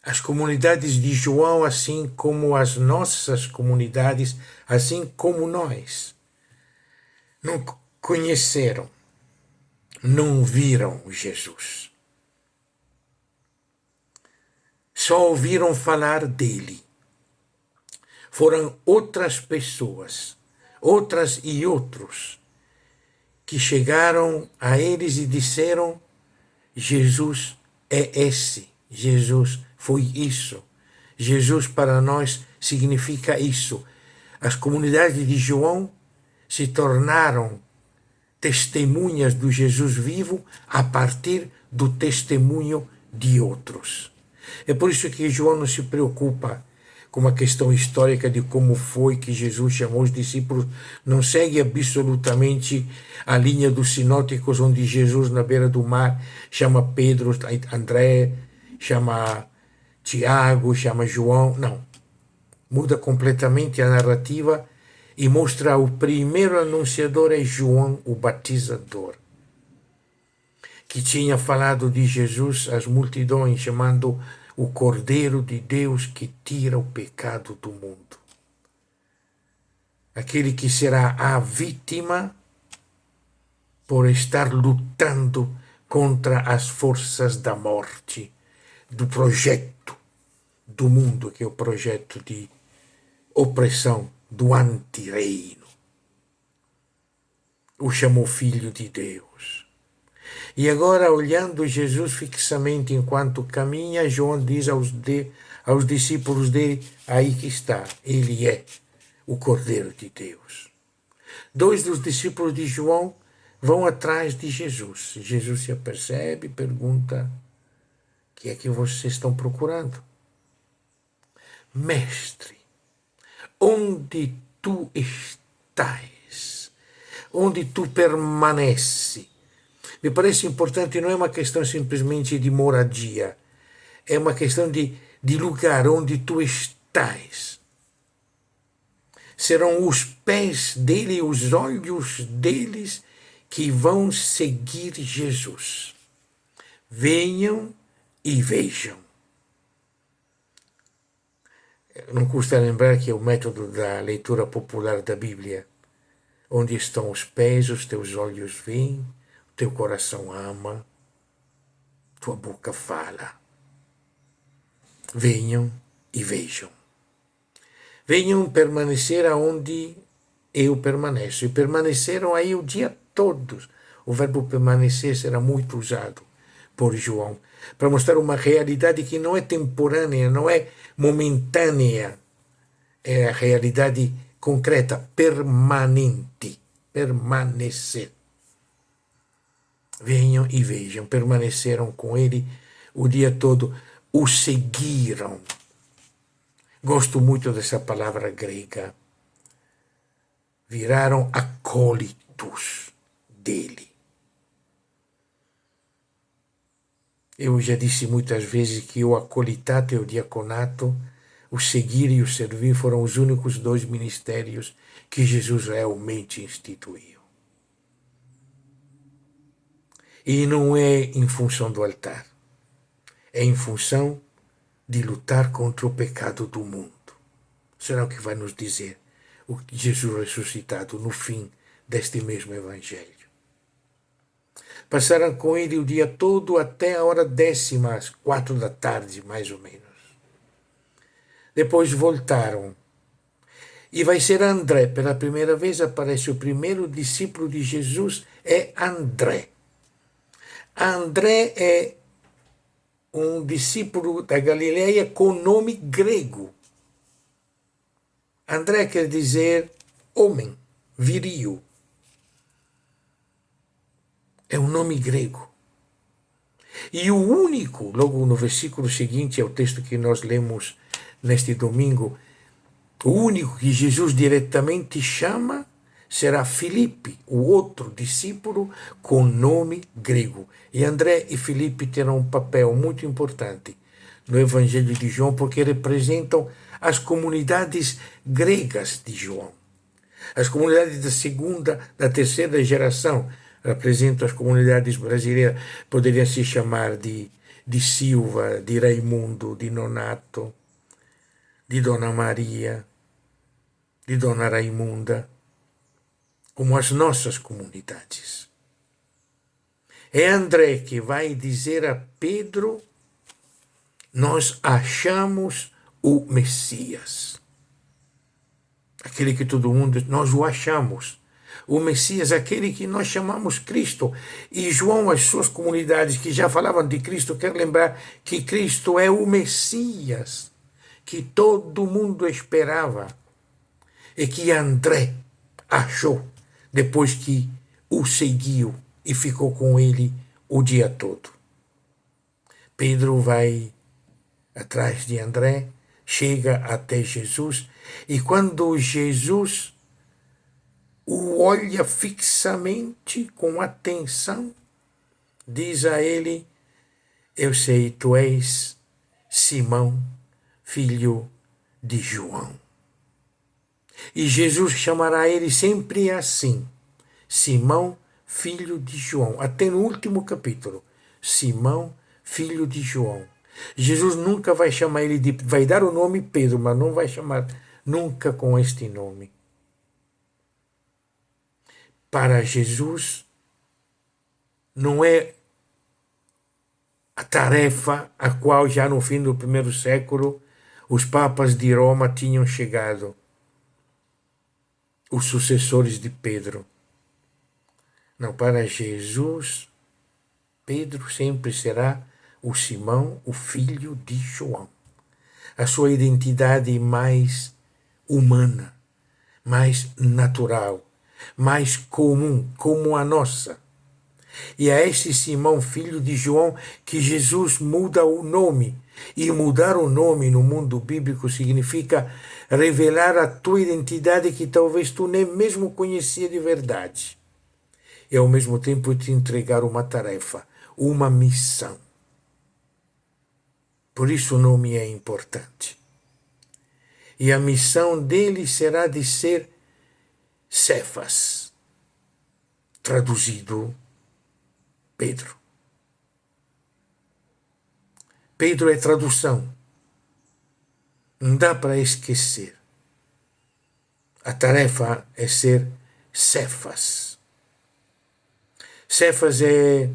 As comunidades de João, assim como as nossas comunidades, assim como nós, não conheceram, não viram Jesus. Só ouviram falar dele. Foram outras pessoas, outras e outros, que chegaram a eles e disseram: Jesus é esse, Jesus foi isso, Jesus para nós significa isso. As comunidades de João se tornaram testemunhas do Jesus vivo a partir do testemunho de outros. É por isso que João não se preocupa com uma questão histórica de como foi que Jesus chamou os discípulos, não segue absolutamente a linha dos sinóticos, onde Jesus, na beira do mar, chama Pedro, André, chama Tiago, chama João. Não. Muda completamente a narrativa e mostra o primeiro anunciador é João, o batizador, que tinha falado de Jesus às multidões, chamando o Cordeiro de Deus que tira o pecado do mundo. Aquele que será a vítima por estar lutando contra as forças da morte, do projeto do mundo, que é o projeto de opressão do anti-reino. O chamou Filho de Deus. E agora, olhando Jesus fixamente enquanto caminha, João diz aos discípulos dele: aí que está, ele é o Cordeiro de Deus. Dois dos discípulos de João vão atrás de Jesus. Jesus se apercebe e pergunta: o que é que vocês estão procurando? Mestre, onde tu estás? Onde tu permanece? Me parece importante, não é uma questão simplesmente de moradia, é uma questão de lugar onde tu estás. Serão os pés dele, os olhos deles que vão seguir Jesus. Venham e vejam. Não custa lembrar que é o método da leitura popular da Bíblia. Onde estão os pés, os teus olhos veem, o teu coração ama, tua boca fala. Venham e vejam. Venham permanecer aonde eu permaneço. E permaneceram aí o dia todo. O verbo permanecer será muito usado por João, para mostrar uma realidade que não é temporânea, não é momentânea, é a realidade concreta, permanente, permanecer. Venham e vejam, permaneceram com ele o dia todo, o seguiram. Gosto muito dessa palavra grega. Viraram acólitos dele. Eu já disse muitas vezes que o acolitato e o diaconato, o seguir e o servir, foram os únicos dois ministérios que Jesus realmente instituiu. E não é em função do altar, é em função de lutar contra o pecado do mundo. Será o que vai nos dizer o Jesus ressuscitado no fim deste mesmo evangelho. Passaram com ele o dia todo até a hora 10, às 4 da tarde, mais ou menos. Depois voltaram. E vai ser André. Pela primeira vez aparece o primeiro discípulo de Jesus, é André. André é um discípulo da Galileia com nome grego. André quer dizer homem, viril. É um nome grego. E o único, logo no versículo seguinte, é o texto que nós lemos neste domingo, o único que Jesus diretamente chama será Filipe, o outro discípulo com nome grego. E André e Filipe terão um papel muito importante no Evangelho de João, porque representam as comunidades gregas de João. As comunidades da segunda, da terceira geração representam as comunidades brasileiras, poderiam se chamar de de Silva, de Raimundo, de Nonato, de Dona Maria, de Dona Raimunda, como as nossas comunidades. É André que vai dizer a Pedro: nós achamos o Messias. Aquele que todo mundo, nós o achamos. O Messias, aquele que nós chamamos Cristo. E João, as suas comunidades que já falavam de Cristo, quer lembrar que Cristo é o Messias que todo mundo esperava e que André achou depois que o seguiu e ficou com ele o dia todo. Pedro vai atrás de André, chega até Jesus, e quando Jesus o olha fixamente, com atenção, diz a ele: eu sei, tu és Simão, filho de João. E Jesus chamará ele sempre assim: Simão, filho de João. Até no último capítulo, Simão, filho de João. Jesus nunca vai chamar ele de... vai dar o nome Pedro, mas não vai chamar nunca com este nome. Para Jesus, não é a tarefa a qual já no fim do primeiro século os papas de Roma tinham chegado, os sucessores de Pedro. Não, para Jesus, Pedro sempre será o Simão, o filho de João. A sua identidade mais humana, mais natural, mais comum, como a nossa. E é este Simão, filho de João, que Jesus muda o nome. E mudar o nome no mundo bíblico significa revelar a tua identidade que talvez tu nem mesmo conhecia de verdade. E ao mesmo tempo te entregar uma tarefa, uma missão. Por isso o nome é importante. E a missão dele será de ser Cefas, traduzido Pedro. Pedro é tradução. Não dá para esquecer. A tarefa é ser Cefas. Cefas é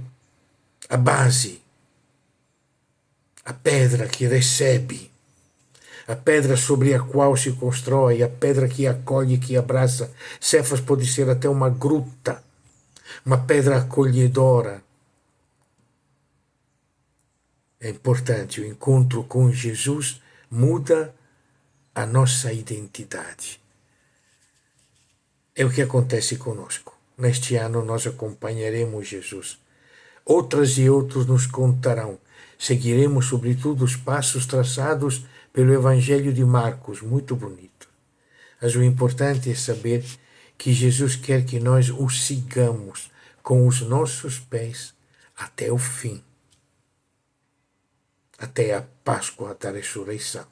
a base, a pedra que recebe, a pedra sobre a qual se constrói, a pedra que acolhe, que abraça. Cefas pode ser até uma gruta, uma pedra acolhedora. É importante, o encontro com Jesus muda a nossa identidade. É o que acontece conosco. Neste ano nós acompanharemos Jesus. Outras e outros nos contarão. Seguiremos, sobretudo, os passos traçados pelo Evangelho de Marcos, muito bonito. Mas o importante é saber que Jesus quer que nós o sigamos com os nossos pés até o fim, até a Páscoa da ressurreição.